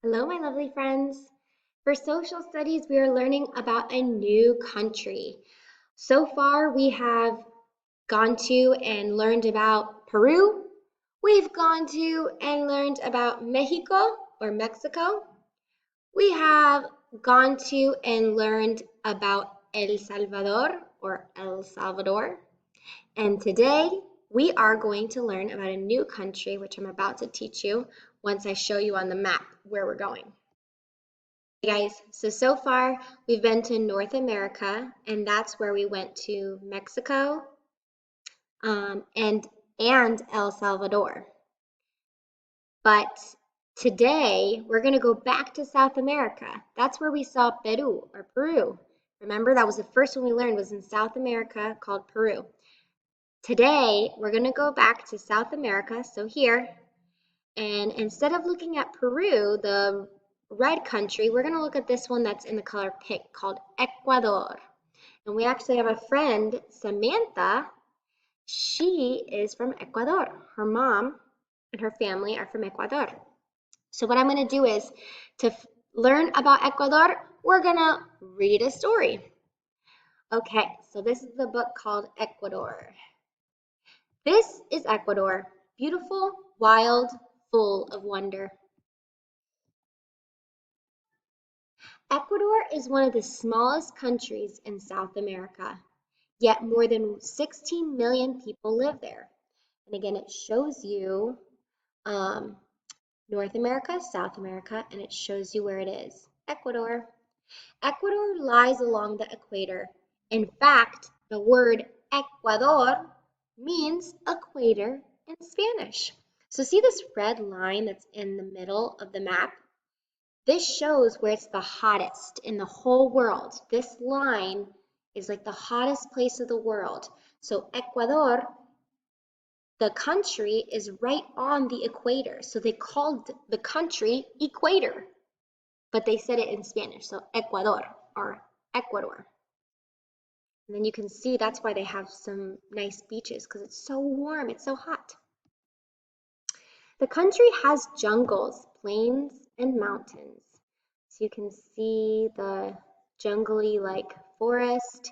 Hello, my lovely friends. For social studies, we are learning about a new country. So far, we have gone to and learned about Peru. We've gone to and learned about Mexico or Mexico. We have gone to and learned about El Salvador or El Salvador. And today, we are going to learn about a new country, which I'm about to teach you once I show you on the map where we're going. Hey guys, so far we've been to North America, and that's where we went to Mexico um, and and El Salvador. But today we're going to go back to South America. That's where we saw Peru or Peru. Remember, that was the first one we learned was in South America called Peru. Today we're going to go back to South America, so here, and instead of looking at Peru, the red country, we're going to look at this one that's in the color pink called Ecuador. And we actually have a friend, Samantha. She is from Ecuador. Her mom and her family are from Ecuador. So what I'm going to do is to learn about Ecuador, we're going to read a story. Okay, so this is the book called Ecuador. This is Ecuador, beautiful, wild, full of wonder. Ecuador is one of the smallest countries in South America, yet more than 16 million people live there. And again, it shows you um, North America, South America, and it shows you where it is. Ecuador. Ecuador lies along the equator. In fact, the word Ecuador means equator in Spanish. So see this red line that's in the middle of the map? This shows where it's the hottest in the whole world. This line is like the hottest place of the world. So Ecuador, the country, is right on the equator. So they called the country Equator, but they said it in Spanish. So Ecuador or Ecuador. And then you can see that's why they have some nice beaches because it's so warm, it's so hot. The country has jungles, plains, and mountains. So you can see the jungly like forest,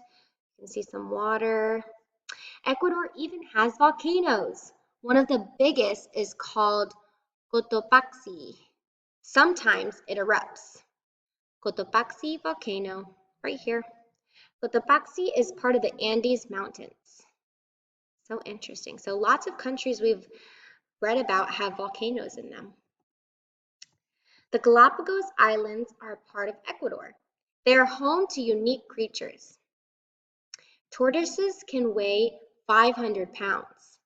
you can see some water. Ecuador even has volcanoes. One of the biggest is called Cotopaxi. Sometimes it erupts. Cotopaxi volcano, right here. Cotopaxi is part of the Andes Mountains. So interesting. So lots of countries we've read about have volcanoes in them. The Galapagos Islands are part of Ecuador. They are home to unique creatures. Tortoises can weigh 500 pounds.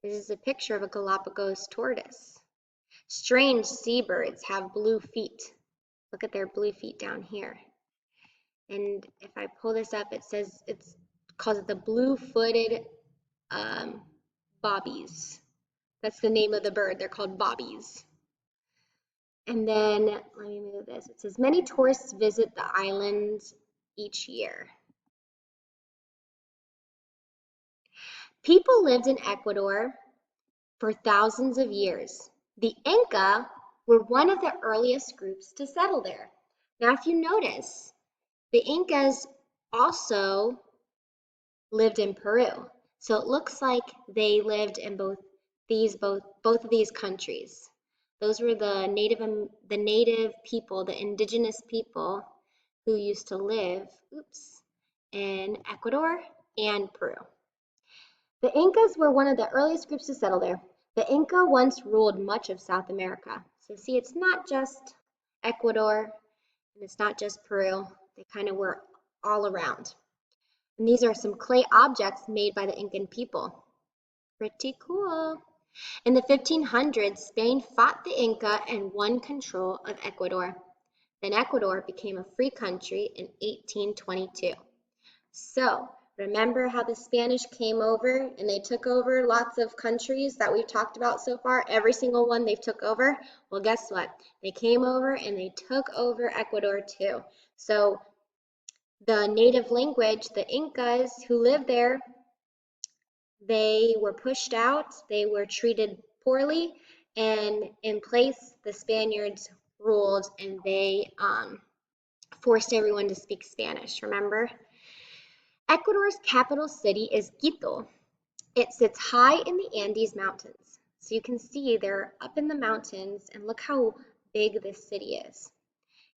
This is a picture of a Galapagos tortoise. Strange seabirds have blue feet. Look at their blue feet down here. And if I pull this up, it says it's calls it the blue-footed bobbies. That's the name of the bird. They're called bobbies. And then let me move this. It says many tourists visit the islands each year. People lived in Ecuador for thousands of years. The Inca were one of the earliest groups to settle there. Now, if you notice, the Incas also lived in Peru. So it looks like they lived in both of these countries. Those were the native people, the indigenous people who used to live, in Ecuador and Peru. The Incas were one of the earliest groups to settle there. The Inca once ruled much of South America. So see, it's not just Ecuador and it's not just Peru. They kind of were all around. And these are some clay objects made by the Incan people. Pretty cool. In the 1500s, Spain fought the Inca and won control of Ecuador. Then Ecuador became a free country in 1822. So, remember how the Spanish came over and they took over lots of countries that we've talked about so far? Every single one they've took over? Well, guess what? They came over and they took over Ecuador too. So, the native language, the Incas who lived there, they were pushed out, they were treated poorly, and in place, the Spaniards ruled and they forced everyone to speak Spanish, remember? Ecuador's capital city is Quito. It sits high in the Andes Mountains. So you can see they're up in the mountains and look how big this city is.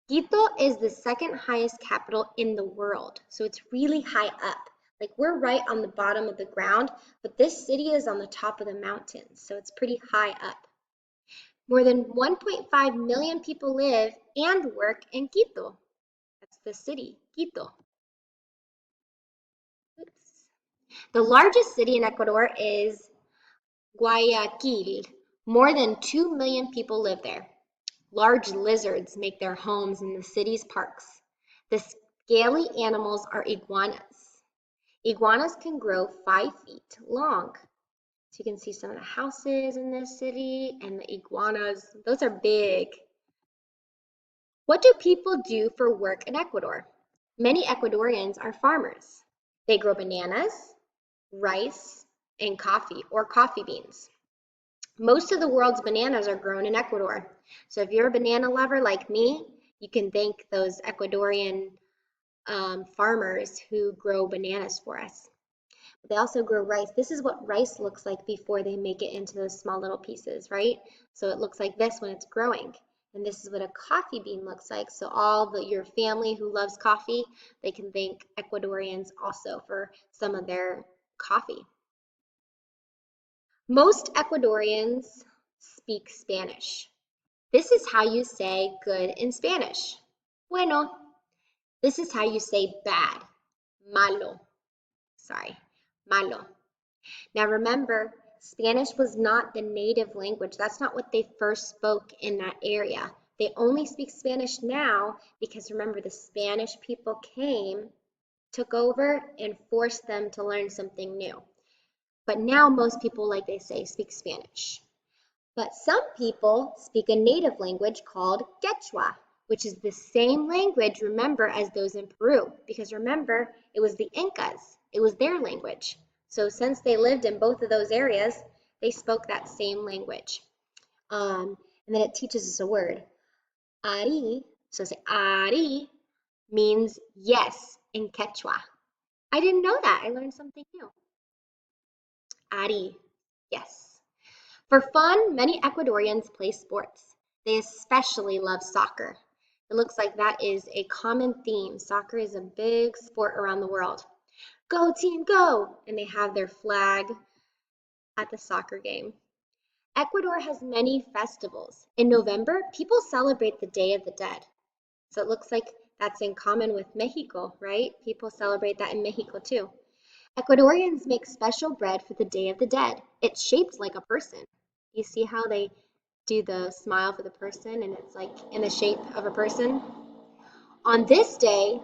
Quito is the second highest capital in the world. So it's really high up. Like we're right on the bottom of the ground, but this city is on the top of the mountains. So it's pretty high up. More than 1.5 million people live and work in Quito. That's the city, Quito. Oops. The largest city in Ecuador is Guayaquil. More than 2 million people live there. Large lizards make their homes in the city's parks. The scaly animals are iguanas. Iguanas can grow 5 feet long. So you can see some of the houses in this city and the iguanas. Those are big. What do people do for work in Ecuador? Many Ecuadorians are farmers. They grow bananas, rice, and coffee or coffee beans. Most of the world's bananas are grown in Ecuador. So if you're a banana lover like me, you can thank those Ecuadorian farmers who grow bananas for us. They also grow rice. This is what rice looks like before they make it into those small little pieces, right? So it looks like this when it's growing. And this is what a coffee bean looks like. So your family who loves coffee, they can thank Ecuadorians also for some of their coffee. Most Ecuadorians speak Spanish. This is how you say good in Spanish. Bueno. This is how you say bad. Malo. Sorry, malo. Now remember, Spanish was not the native language. That's not what they first spoke in that area. They only speak Spanish now because remember, the Spanish people came, took over, and forced them to learn something new. But now most people, like they say, speak Spanish. But some people speak a native language called Quechua, which is the same language, remember, as those in Peru. Because remember, it was the Incas. It was their language. So since they lived in both of those areas, they spoke that same language. And then it teaches us a word. Ari, so say Ari means yes in Quechua. I didn't know that. I learned something new. Ari, yes. For fun, many Ecuadorians play sports. They especially love soccer. It looks like that is a common theme. Soccer is a big sport around the world. Go team, go! And they have their flag at the soccer game. Ecuador has many festivals. In November, people celebrate the Day of the Dead. So it looks like that's in common with Mexico, right? People celebrate that in Mexico too. Ecuadorians make special bread for the Day of the Dead. It's shaped like a person. You see how they do the smile for the person and it's like in the shape of a person? On this day,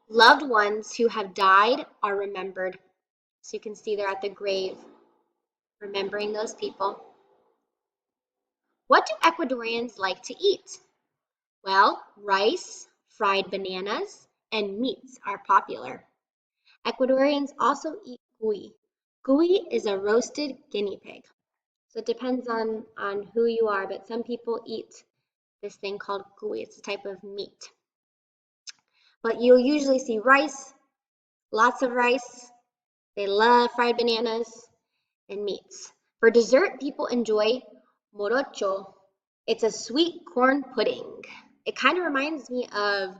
loved ones who have died are remembered. So you can see they're at the grave, remembering those people. What do Ecuadorians like to eat? Well, rice, fried bananas, and meats are popular. Ecuadorians also eat cuy. Cuy is a roasted guinea pig. So it depends on who you are, but some people eat this thing called cuy. It's a type of meat. But you'll usually see rice, lots of rice. They love fried bananas and meats. For dessert, people enjoy morocho. It's a sweet corn pudding. It kind of reminds me of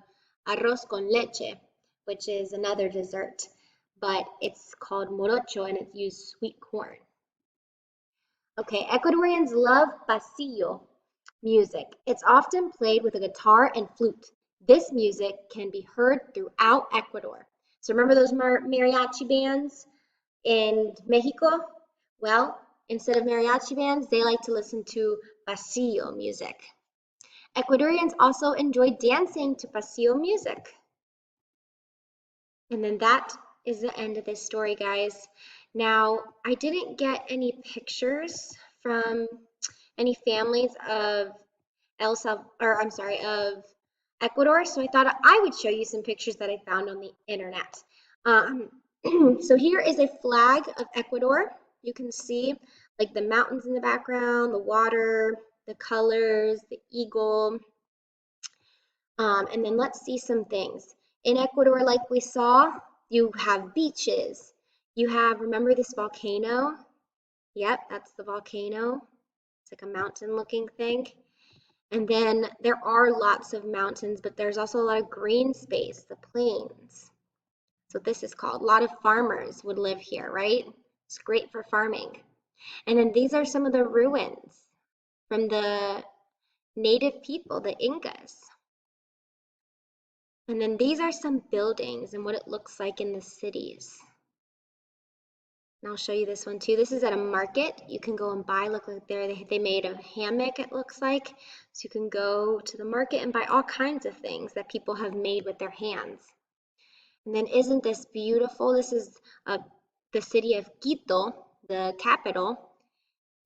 arroz con leche, which is another dessert, but it's called morocho and it's used sweet corn. Okay, Ecuadorians love pasillo music. It's often played with a guitar and flute. This music can be heard throughout Ecuador. So remember those mariachi bands in Mexico? Well, instead of mariachi bands, they like to listen to pasillo music. Ecuadorians also enjoy dancing to pasillo music. And then that is the end of this story, guys. Now, I didn't get any pictures from any families of of Ecuador, so I thought I would show you some pictures that I found on the internet. So here is a flag of Ecuador. You can see like the mountains in the background, the water, the colors, the eagle. And then let's see some things. In Ecuador, like we saw, you have beaches. You have, remember this volcano? Yep, that's the volcano. It's like a mountain looking thing. And then there are lots of mountains, but there's also a lot of green space, the plains. So this is called. A lot of farmers would live here, right? It's great for farming. And then these are some of the ruins from the native people, the Incas. And then these are some buildings and what it looks like in the cities. And I'll show you this one too. This is at a market. You can go and buy, look like there, they made a hammock, it looks like. So you can go to the market and buy all kinds of things that people have made with their hands. And then isn't this beautiful? This is the city of Quito, the capital.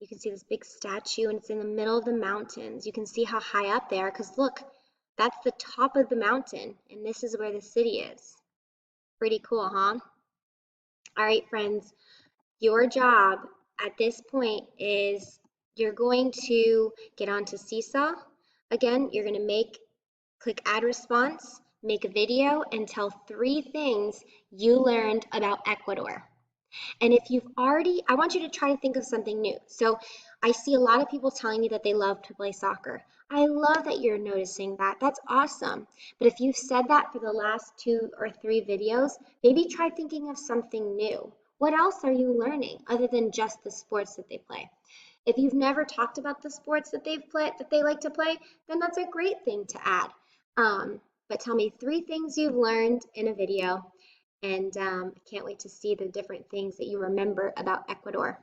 You can see this big statue and it's in the middle of the mountains. You can see how high up they are because look, that's the top of the mountain and this is where the city is. Pretty cool, huh? All right, friends, your job at this point is you're going to get onto Seesaw. Again, you're going to click add response, make a video, and tell 3 things you learned about Ecuador. And if you've already, I want you to try to think of something new. So I see a lot of people telling me that they love to play soccer. I love that you're noticing that. That's awesome. But if you've said that for the last 2 or 3 videos, maybe try thinking of something new. What else are you learning other than just the sports that they play? If you've never talked about the sports that they like to play, then that's a great thing to add. But tell me 3 things you've learned in a video, and I can't wait to see the different things that you remember about Ecuador.